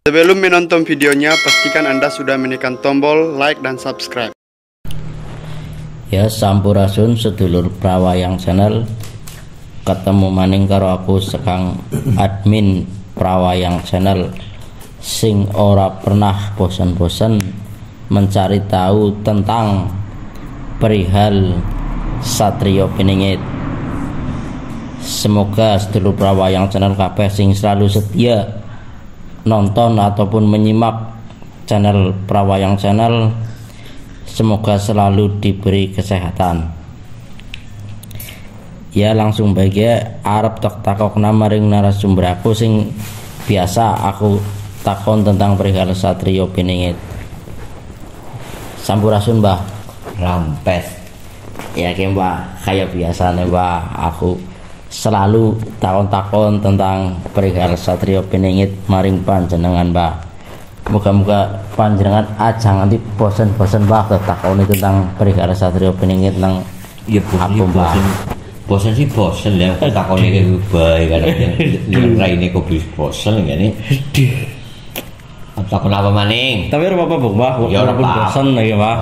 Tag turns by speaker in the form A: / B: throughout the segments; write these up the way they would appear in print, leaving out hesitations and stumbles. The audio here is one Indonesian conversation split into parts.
A: Sebelum menonton videonya, pastikan Anda sudah menekan tombol like dan subscribe.
B: Ya, sampurasun sedulur Prawayang Channel. Ketemu maning karo aku sekang admin Prawayang Channel sing ora pernah bosan-bosan mencari tahu tentang perihal Satrio Piningit. Semoga sedulur Prawayang Channel kabeh sing selalu setia nonton ataupun menyimak channel Prawayang Channel, semoga selalu diberi kesehatan. Ya, langsung bahagia arep takokna maring narasumber aku sing biasa aku takon tentang perihal Satrio Piningit. Sampurasun, Mbah.
C: Rampes.
B: Ya ki, Mbah, kayak biasanya, Mbah, aku selalu takon-takon tentang perihal Satrio Piningit maring panjenengan, Mbah. Moga-moga panjenengan aja nganti bosen-bosen, Mbah, takoni tentang perihal Satrio Piningit nang
C: Ya
B: aku, Mbah.
C: Bosen sih bosen ya, takoni iki bae kan. Raine kok bis bosen ngene. Takon apa maning?
B: Tapi ora apa-apa, Mbah.
C: Ya ora apa.
B: Bosen ya, Mbah.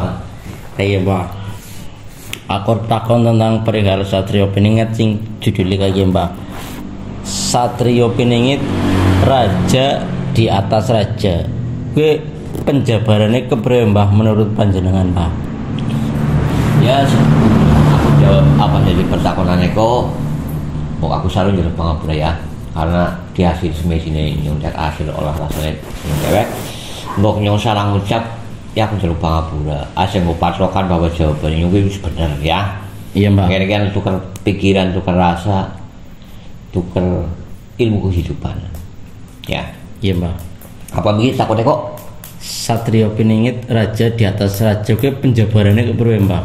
B: Iya, Mbah. Aku takon tentang perihal Satrio Piningit sing judulnya kayak Mbah. Satrio Piningit raja di atas raja. Gue penjabarannya kepriye, Mbah, menurut panjenengan, Mbah?
C: Ya, aku jawab apa jadi pertakonannya kok. Aku selalu jadi pengabura ya, karena di hasil semesine nyontek hasil olah rasanya cewek. Mbok nyong sarang ucap ya aku jadi pengabura. Asing gue patrokan bahwa jawabannya itu benar ya.
B: Iya, Mbak.
C: Kira-kira tukar pikiran, tukar rasa, tukar ilmu kehidupan. Ya.
B: Iya, Mbak.
C: Apa begitu takutnya kok?
B: Satrio Piningit raja di atas raja. Gue penjabarannya kepriye, Mbak?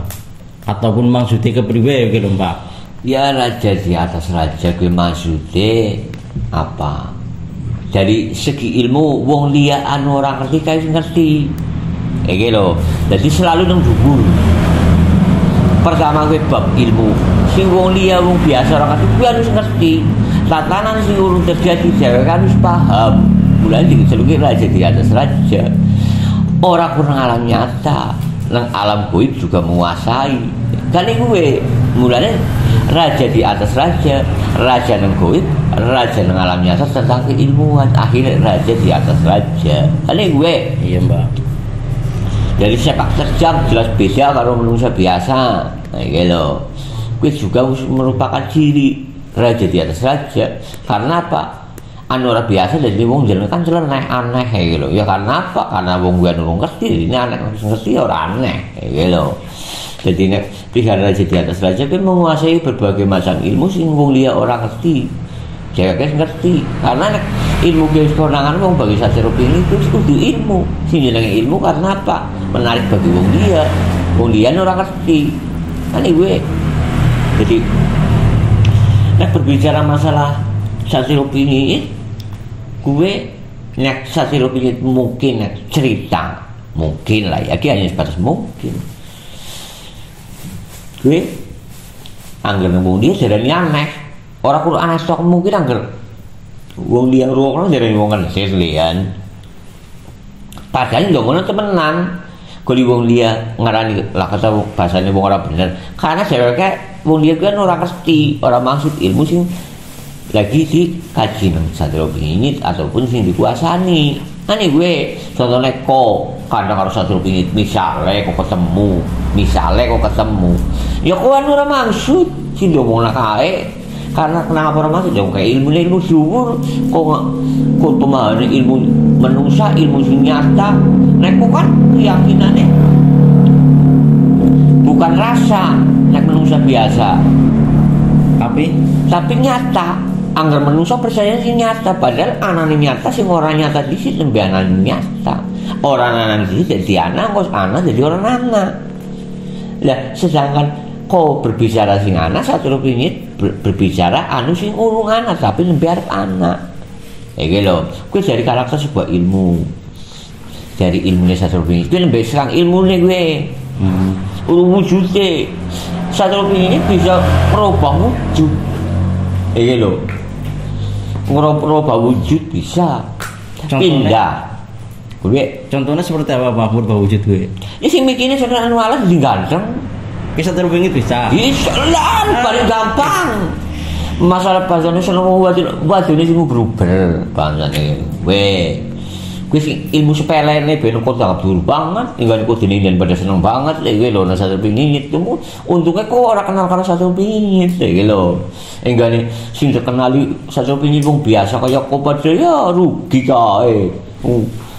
B: Ataupun maksudnya kepriye gitu, Mbak?
C: Ya, raja di atas raja gue maksudnya apa? Dari segi ilmu wong liya anu orang ngerti kae ngerti. Iki lho, jadi selalu nang dhuwur. Pertama gue bab ilmu. Sing wong liya wong biasa orang ngerti kuwi harus ngerti. Tatanan sing urung terjadi dhewe kan wis paham. Mulane diceluki raja di atas raja. Ora kurang alam nyata, nang alam gaib juga menguasai. Kan gue mulane raja di atas raja, raja nang gaib, raja nang alam nyata tentang keilmuan, akhirnya raja di atas raja. Kan gue.
B: Iya, Mbak.
C: Dari sepak terjang jelas beda kalau manusia biasa. Nah, gitu. Gue juga merupakan ciri raja di atas raja. Karena apa? Anu orang biasa jadi wong jeneng kan celeneh aneh gitu. Ya karena apa? Karena wong gue nurung ngerti, ini aneh ngerti orang aneh gitu. Jadi nek pihak raja di atas raja kan menguasai berbagai macam ilmu sing wong liya orang ngerti. Cewek ngerti karena ilmu guys kewenangan wong bagi Satrio Piningit itu kudu ilmu. Sing jenenge ilmu karena apa? Menarik bagi wong dia. Wong dia ora ngerti. Kan gue. Jadi nek berbicara masalah Satrio Piningit, gue nek Satrio Piningit mungkin nek cerita mungkin lah ya, hanya sebatas mungkin. Gue angger wong dia jarane aneh. Orang kudu aneh sok mungkin angger wong dia ruang jarane wong ngenes lian. Padahal yo ngono temenan. Kuli wong dia ngarani lah kata bahasane wong ora bener. Karena dheweke wong dia kan ora ngerti, ora maksud ilmu sing lagi dikaji nang Satrio Piningit ataupun sing dikuasani. Ane gue contohnya kok kadang harus Satrio Piningit misalnya kok ketemu, ya kok ora maksud sing ngomong kae. Karena kenapa orang masuk jauh kayak ilmu dhuwur kok pemahaman ilmu manusia, ilmu sing nyata nek kan keyakinannya bukan rasa nek manusia biasa tapi nyata anggar manusia percaya sing nyata padahal anane nyata sing orang nyata di sini lebih anane nyata orang anak di sini jadi anak kos anak jadi orang anak lah sedangkan kok berbicara sing anak Satrio Piningit berbicara anu sing urung anak tapi lebih arep anak. Iki lho, kuwi dari karakter sebuah ilmu. Dari ilmunya Satrio Piningit kuwi lebih serang ilmune kuwi. Urung wujude. Satrio Piningit bisa merubah wujud. Iki lho. Merubah wujud bisa. pindah. Gue
B: Contohnya seperti apa Pak Murba wujud gue?
C: ya sing mikirnya saudara anu alas di ganteng.
B: Bisa terbingit bisa.
C: Bisa lah, paling gampang. Masalah bahasanya seneng wadone sing berubah bahasane. Gue sing ilmu sepele ne ben kok tanggap dulu banget, tinggal kok dene pada seneng banget lek lho nang satu pingit itu untungnya kok ora kenal karo satu pingit lek lho. Enggane sing terkenali satu pingit wong biasa kaya kok padha ya rugi kae.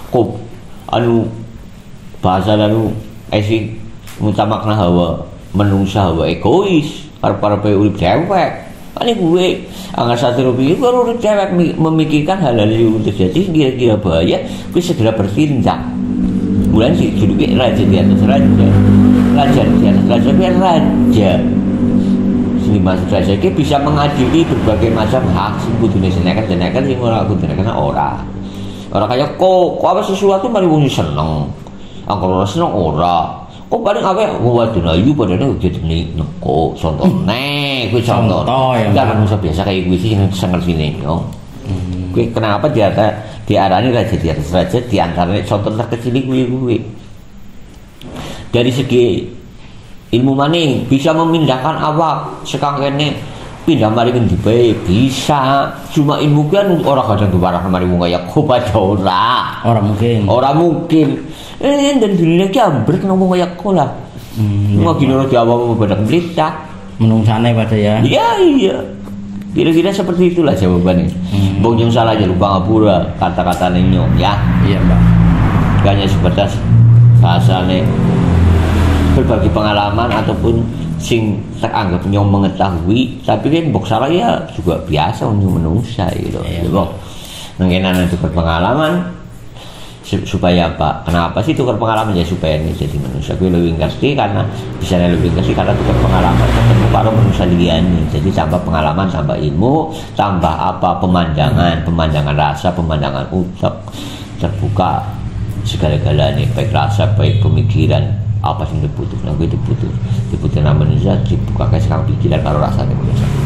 C: Kok anu bahasa anu sing mutamakna hawa menungsa hawa egois arep-arepe urip dewek. Ini gue angkat satu rupiah baru urip dewek memikirkan hal-hal yang terjadi kira-kira bahaya, gue segera bertindak. Bulan sih duduknya raja di atas raja di atas raja biar raja. Sini masuk raja kita bisa mengadili berbagai macam hak sing kudune senekan sing ora kudune kena ora. Orang kayak kok apa sesuatu mari wong seneng. Angkor ora seneng ora. Kok paling awake wadon ayu padane udah dene neko sontone kuwi contoh.
B: Ya.
C: Enggak manusia biasa kayak gue sih seneng sini yo. Kuwi kenapa diarani raja di atas raja di antara contoh terkecil gue. Dari segi ilmu maning bisa memindahkan awak sekang kene pindah mari ngendi bae bisa. Cuma ilmu kan ora kadang diwarah mari wong kaya kopaca ora. Ora mungkin. Dan dunia ki ambrek nang wong kaya kola. Mau gino di awak pada pelita
B: menungsane pada ya.
C: Iya. Kira-kira seperti itulah jawabannya. Bong yang salah aja lupa ngapura kata-kata nenyo ya.
B: Iya, Mbak.
C: Hanya sebatas bahasane berbagi pengalaman ataupun sing teranggap nyong mengetahui tapi kan mbok salah ya juga biasa untuk menungsa gitu ya bok mengenai tukar pengalaman supaya apa kenapa sih tukar pengalaman ya supaya ini jadi manusia gue lebih ngerti karena bisa lebih ngerti karena tukar pengalaman ketemu karo manusia liane jadi tambah pengalaman tambah ilmu tambah apa pemandangan rasa pemandangan utak terbuka segala-galanya baik rasa baik pemikiran apa sih dibutuh nah gue dibutuh namanya dibuka kayak sekarang pikiran kalau rasanya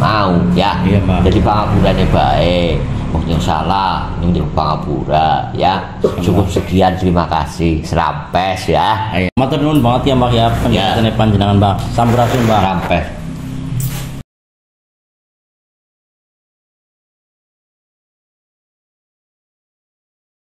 C: mau ya
B: iya,
C: jadi pangapurannya baik yang salah yang di pangapura ya cukup sekian terima kasih serampes ya
B: matur nuwun banget ya Mbak ya penjelasannya panjenengan Mbak sampurasun Mbak
C: serampes